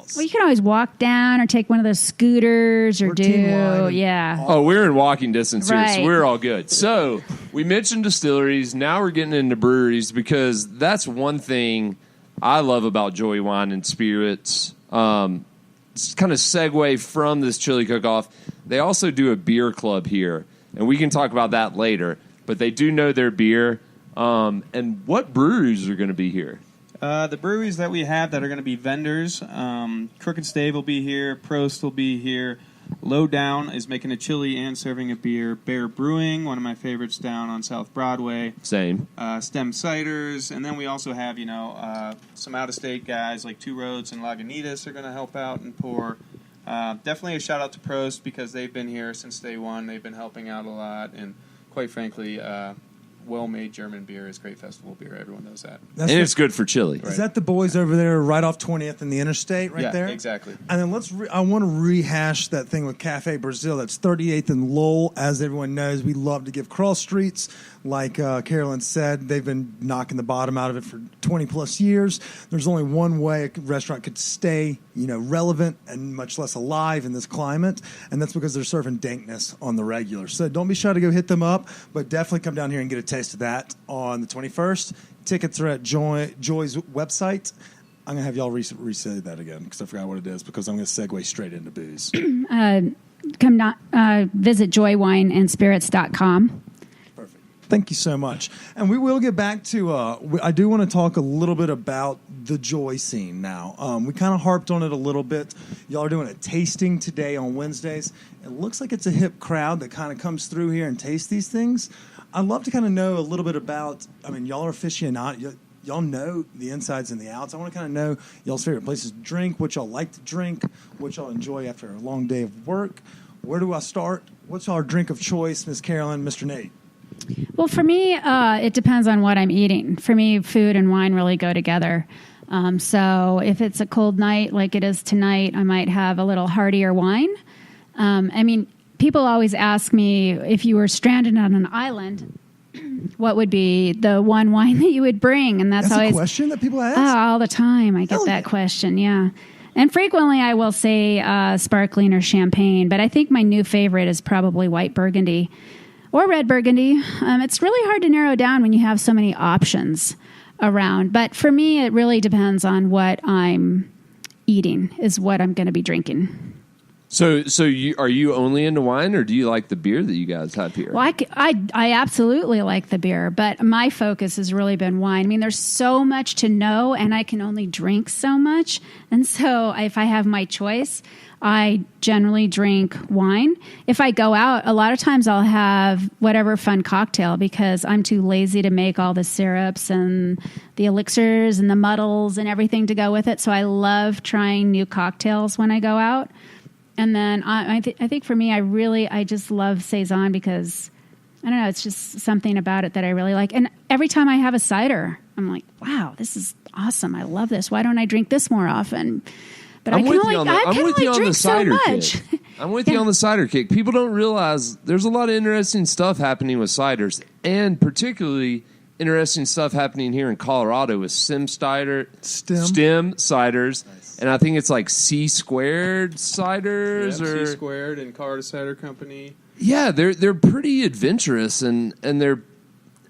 else. Well, you can always walk down or take one of those scooters or yeah. Oh, we're in walking distance here, so Right. we're all good. So we mentioned distilleries. Now we're getting into breweries because that's one thing I love about Joy Wine and Spirits. It's kind of segue from this chili cook-off. They also do a beer club here, and we can talk about that later. But they do know their beer. And what breweries are going to be here? The breweries that we have that are going to be vendors, Crooked Stave will be here, Prost will be here, Lowdown is making a chili and serving a beer, Bear Brewing, one of my favorites down on South Broadway. Same. Stem Ciders, and then we also have, some out-of-state guys like Two Roads and Lagunitas are going to help out and pour. Definitely a shout-out to Prost because they've been here since day one. They've been helping out a lot, and quite frankly, well-made German beer is great festival beer. Everyone knows that. And it's good for chili. Is that the boys over there right off 20th and the interstate right there? Yeah, exactly. And then I want to rehash that thing with Cafe Brazil. That's 38th and Lowell. As everyone knows, we love to give cross streets. Like Carolyn said, they've been knocking the bottom out of it for 20-plus years. There's only one way a restaurant could stay, relevant and much less alive in this climate, and that's because they're serving dankness on the regular. So don't be shy to go hit them up, but definitely come down here and get a taste of that on the 21st. Tickets are at Joy's website. I'm going to have y'all re-say that again because I forgot what it is because I'm going to segue straight into booze. Visit joywineandspirits.com. Thank you so much. And we will get back to, I do want to talk a little bit about the Joy scene now. We kind of harped on it a little bit. Y'all are doing a tasting today on Wednesdays. It looks like it's a hip crowd that kind of comes through here and tastes these things. I'd love to kind of know a little bit about, y'all are aficionados. Y'all know the insides and the outs. I want to kind of know y'all's favorite places to drink, what y'all like to drink, what y'all enjoy after a long day of work. Where do I start? What's our drink of choice, Miss Carolyn, Mr. Nate? Well, for me, it depends on what I'm eating. For me, food and wine really go together. So if it's a cold night like it is tonight, I might have a little heartier wine. People always ask me if you were stranded on an island, what would be the one wine that you would bring? And that's always a question that people ask? All the time. I get that question, yeah. And frequently I will say sparkling or champagne, but I think my new favorite is probably white Burgundy. Or red Burgundy. It's really hard to narrow down when you have so many options around. But for me, it really depends on what I'm eating is what I'm going to be drinking. So are you only into wine, or do you like the beer that you guys have here? Well, I absolutely like the beer, but my focus has really been wine. There's so much to know, and I can only drink so much. And so if I have my choice, I generally drink wine. If I go out, a lot of times I'll have whatever fun cocktail because I'm too lazy to make all the syrups and the elixirs and the muddles and everything to go with it. So I love trying new cocktails when I go out. And then I think for me, I just love Saison because, I don't know, it's just something about it that I really like. And every time I have a cider, I'm like, wow, this is awesome. I love this. Why don't I drink this more often? But I'm I can only drink so much. I'm with you on the cider kick. People don't realize there's a lot of interesting stuff happening with ciders, and particularly interesting stuff happening here in Colorado with stem ciders. Nice. And I think it's like C Squared ciders or C Squared and Colorado Cider Company. Yeah, they're pretty adventurous and they're,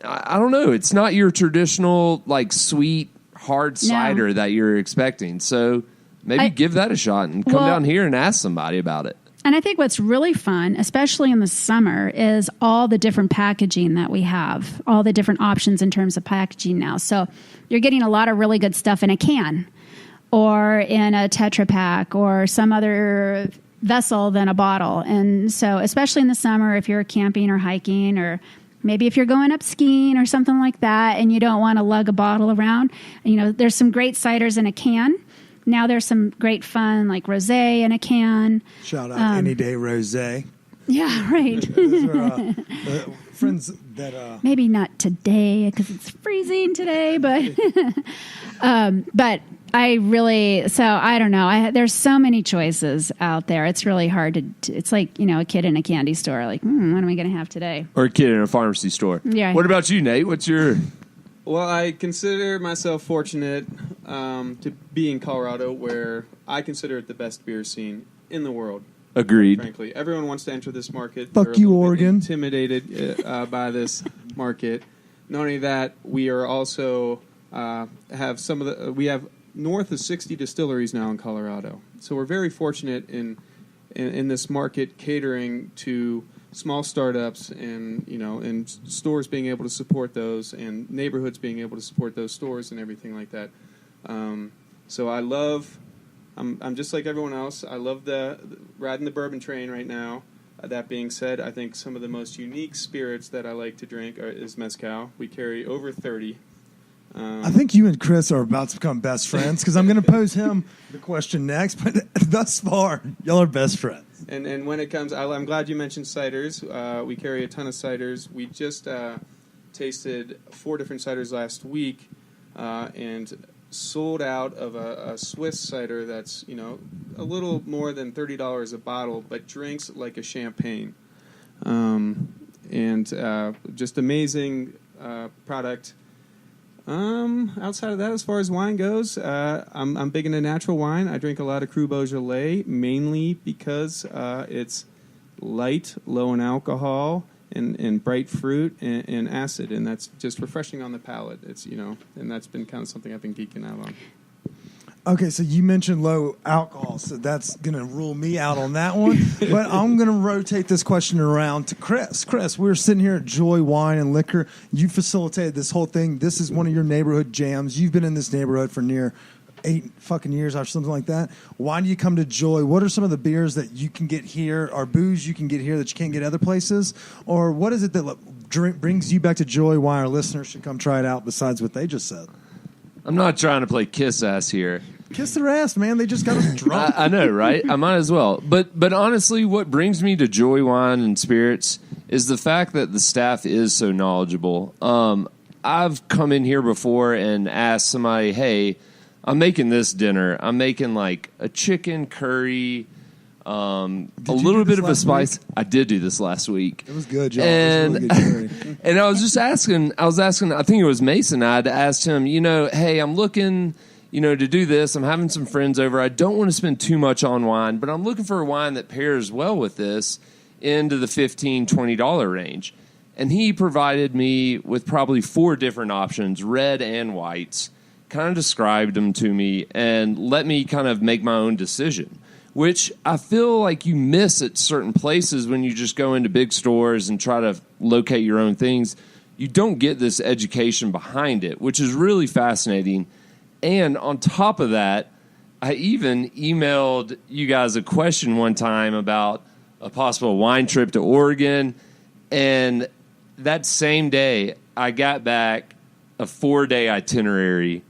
I don't know, it's not your traditional like sweet hard cider that you're expecting. So maybe give that a shot and come down here and ask somebody about it. And I think what's really fun, especially in the summer, is all the different packaging that we have, all the different options in terms of packaging now. So you're getting a lot of really good stuff in a can or in a Tetra Pak or some other vessel than a bottle. And so especially in the summer, if you're camping or hiking or maybe if you're going up skiing or something like that and you don't want to lug a bottle around, there's some great ciders in a can. Now there's some great fun like rosé in a can. Shout out Any Day Rosé. Yeah, right. Those are friends that... Maybe not today because it's freezing today, but I don't know. There's so many choices out there. It's really hard to it's like, a kid in a candy store. Like, what am I going to have today? Or a kid in a pharmacy store. Yeah. What about you, Nate? What's your... Well, I consider myself fortunate to be in Colorado, where I consider it the best beer scene in the world. Agreed. Frankly, everyone wants to enter this market. Fuck They're a you, little bit Oregon. Intimidated by this market. Not only that, we are also we have north of 60 distilleries now in Colorado. So we're very fortunate in this market catering to small startups and stores being able to support those and neighborhoods being able to support those stores and everything like that. So I'm just like everyone else. I love the riding the bourbon train right now. That being said, I think some of the most unique spirits that I like to drink is mezcal. We carry over 30. I think you and Chris are about to become best friends because I'm going to pose him the question next. But thus far, y'all are best friends. And when it comes, I'm glad you mentioned ciders. We carry a ton of ciders. We just tasted 4 different ciders last week and sold out of a Swiss cider that's a little more than $30 a bottle, but drinks like a champagne. And just amazing product. Outside of that, as far as wine goes, I'm big into natural wine. I drink a lot of Cru Beaujolais, mainly because it's light, low in alcohol, and bright fruit and acid, and that's just refreshing on the palate. It's and that's been kind of something I've been geeking out on. Okay, so you mentioned low alcohol, so that's going to rule me out on that one. But I'm going to rotate this question around to Chris. Chris, we're sitting here at Joy Wine and Liquor. You facilitated this whole thing. This is one of your neighborhood jams. You've been in this neighborhood for near 8 fucking years or something like that. Why do you come to Joy? What are some of the beers that you can get here, or booze you can get here that you can't get other places? Or what is it that brings you back to Joy? Why our listeners should come try it out besides what they just said? I'm not trying to play kiss ass here. Kiss their ass, man. They just got us drunk. I know, right? I might as well. But honestly, what brings me to Joy Wine and Spirits is the fact that the staff is so knowledgeable. I've come in here before and asked somebody, hey, I'm making this dinner. I'm making like a chicken curry, a little bit of a spice. I did do this last week. It was good, John. And, it was really good curry. And I was just asking, I think it was Mason. I had asked him, hey, I'm looking, to do this. I'm having some friends over. I don't want to spend too much on wine, but I'm looking for a wine that pairs well with this into the $15, $20 range. And he provided me with probably 4 different options, red and whites, kind of described them to me and let me kind of make my own decision, which I feel like you miss at certain places when you just go into big stores and try to locate your own things. You don't get this education behind it, which is really fascinating. And on top of that, I even emailed you guys a question one time about a possible wine trip to Oregon. And that same day, I got back a 4-day itinerary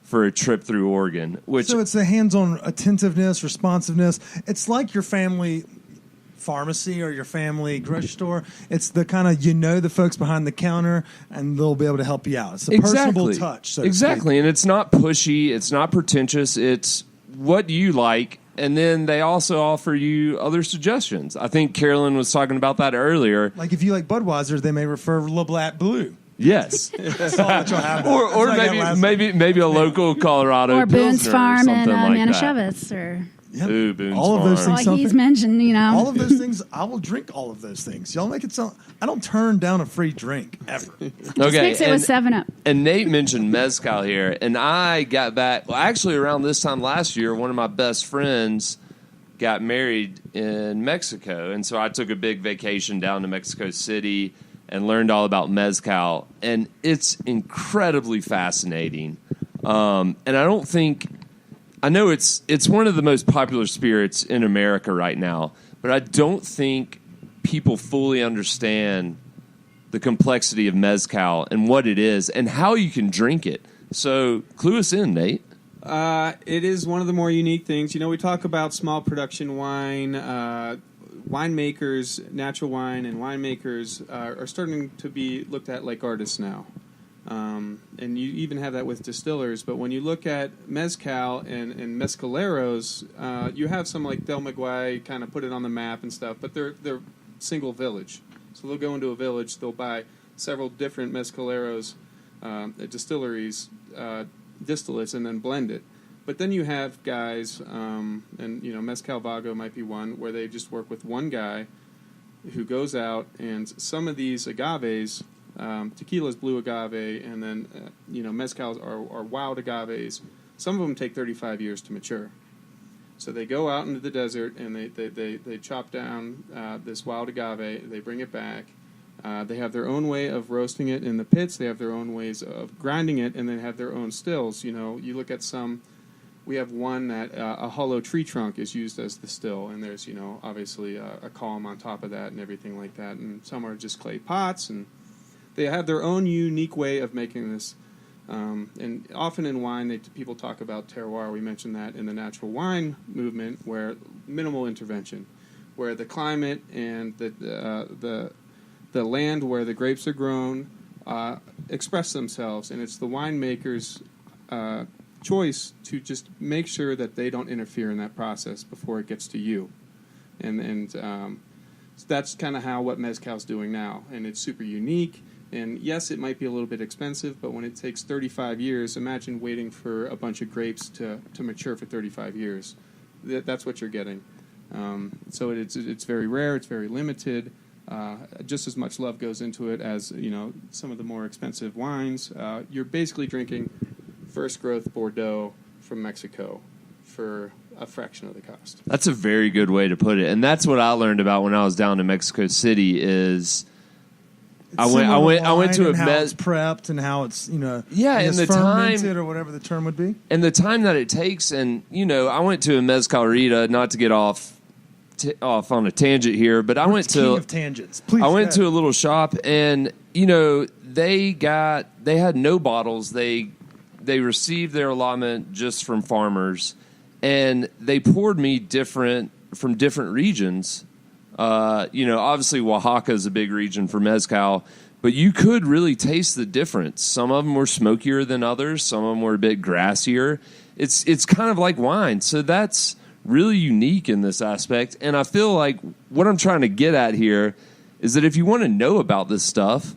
for a trip through Oregon. So it's the hands-on attentiveness, responsiveness. It's like your family pharmacy or your family grocery store. It's the kind of, the folks behind the counter, and they'll be able to help you out. It's a personable touch. So exactly. And it's not pushy. It's not pretentious. It's what do you like? And then they also offer you other suggestions. I think Carolyn was talking about that earlier. Like if you like Budweiser, they may refer Le Blat Blue. Yes. or like maybe a local Colorado or Boone's Pilsner Farm or something and like Manischewitz or Yep. Ooh, Boone's all of those Farm. things. well, he's mentioned, All of those things, I will drink all of those things. Y'all make it sound. I don't turn down a free drink ever. Just mix it with 7-Up. And Nate mentioned mezcal here, and I got back. Well, actually, around this time last year, one of my best friends got married in Mexico, and so I took a big vacation down to Mexico City and learned all about mezcal, and it's incredibly fascinating. And I know it's one of the most popular spirits in America right now, but I don't think people fully understand the complexity of mezcal and what it is and how you can drink it. So clue us in, Nate. It is one of the more unique things. We talk about small production wine. Winemakers, natural wine, and winemakers are starting to be looked at like artists now. And you even have that with distillers. But when you look at mezcal and mezcaleros, you have some like Del Maguey kind of put it on the map and stuff, but they're single village. So they'll go into a village, they'll buy several different mezcaleros distilleries distillates and then blend it. But then you have guys, and Mezcal Vago might be one, where they just work with one guy who goes out, and some of these agaves, tequila's blue agave, and then mezcals are wild agaves. Some of them take 35 years to mature. So they go out into the desert and they chop down this wild agave. They bring it back. They have their own way of roasting it in the pits. They have their own ways of grinding it, and they have their own stills. You look at some. We have one that a hollow tree trunk is used as the still, and there's obviously a column on top of that and everything like that. And some are just clay pots, and they have their own unique way of making this. And often in wine, people talk about terroir. We mentioned that in the natural wine movement, where minimal intervention, where the climate and the land where the grapes are grown express themselves, and it's the winemaker's choice to just make sure that they don't interfere in that process before it gets to you, and so that's kind of what Mezcal's doing now, and it's super unique. And yes, it might be a little bit expensive, but when it takes 35 years, imagine waiting for a bunch of grapes to mature for 35 years. That's what you're getting. So it's very rare. It's very limited. Just as much love goes into it as some of the more expensive wines. You're basically drinking first growth Bordeaux from Mexico for a fraction of the cost. That's a very good way to put it, and that's what I learned about when I was down in Mexico City. I went to a how it's prepped and how it's and the fermented time or whatever the term would be, and the time that it takes. And I went to a mezcalera, not to get off on a tangent here, but I went to king of tangents. Please, I went to a little shop, and they had no bottles. They received their allotment just from farmers, and they poured me from different regions. Obviously Oaxaca is a big region for mezcal, but you could really taste the difference. Some of them were smokier than others. Some of them were a bit grassier. It's kind of like wine. So that's really unique in this aspect. And I feel like what I'm trying to get at here is that if you want to know about this stuff,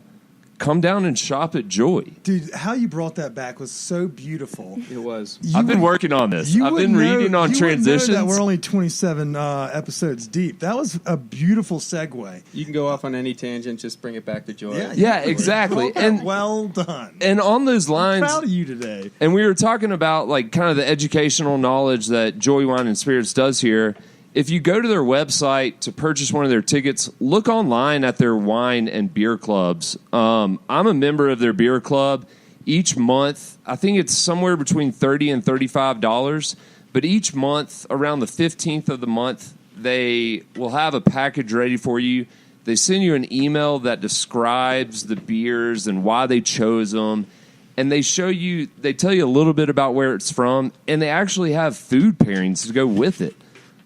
come down and shop at Joy. Dude, how you brought that back was so beautiful. It was. I've been working on this. I've been reading on transitions. Know that we're only 27 episodes deep. That was a beautiful segue. You can go off on any tangent, just bring it back to Joy. Yeah, exactly. And well done. And on those lines, I'm proud of you today. And we were talking about kind of the educational knowledge that Joy Wine and Spirits does here. If you go to their website to purchase one of their tickets, look online at their wine and beer clubs. I'm a member of their beer club. Each month, I think it's somewhere between $30 and $35. But each month, around the 15th of the month, they will have a package ready for you. They send you an email that describes the beers and why they chose them. And they tell you a little bit about where it's from. And they actually have food pairings to go with it.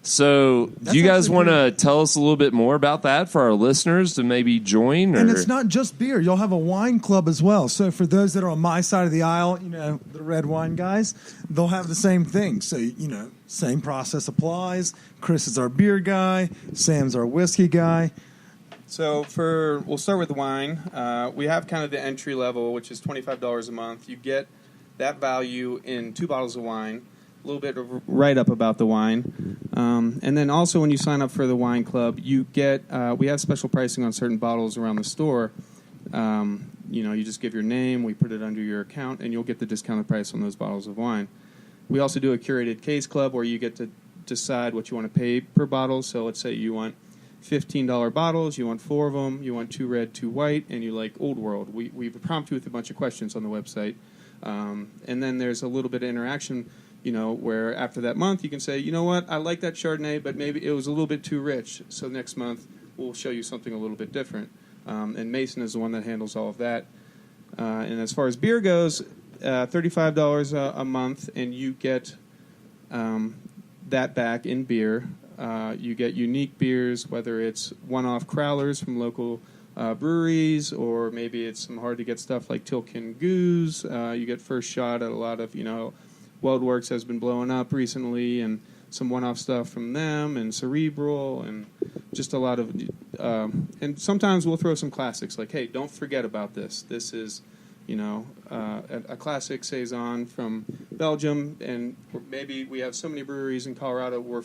So, do you guys want to tell us a little bit more about that for our listeners to maybe join? And it's not just beer. You'll have a wine club as well. So, for those that are on my side of the aisle, the red wine guys, they'll have the same thing. So, same process applies. Chris is our beer guy. Sam's our whiskey guy. So, we'll start with the wine. We have kind of the entry level, which is $25 a month. You get that value in 2 bottles of wine. A little bit of write-up about the wine. And then also when you sign up for the wine club, you get we have special pricing on certain bottles around the store. You just give your name, we put it under your account, and you'll get the discounted price on those bottles of wine. We also do a curated case club where you get to decide what you want to pay per bottle. So let's say you want $15 bottles, you want 4 of them, you want 2 red, 2 white, and you like Old World. We prompt you with a bunch of questions on the website. And then there's a little bit of interaction where after that month you can say, you know what, I like that Chardonnay, but maybe it was a little bit too rich. So next month we'll show you something a little bit different. And Mason is the one that handles all of that. And as far as beer goes, $35 a month, and you get that back in beer. You get unique beers, whether it's one-off crowlers from local breweries, or maybe it's some hard-to-get stuff like Tilkin Goose. You get first shot at a lot of, WeldWorks has been blowing up recently, and some one-off stuff from them, and Cerebral, and just a lot of... and sometimes we'll throw some classics, like, hey, don't forget about this. This is a classic saison from Belgium, and maybe we have so many breweries in Colorado we're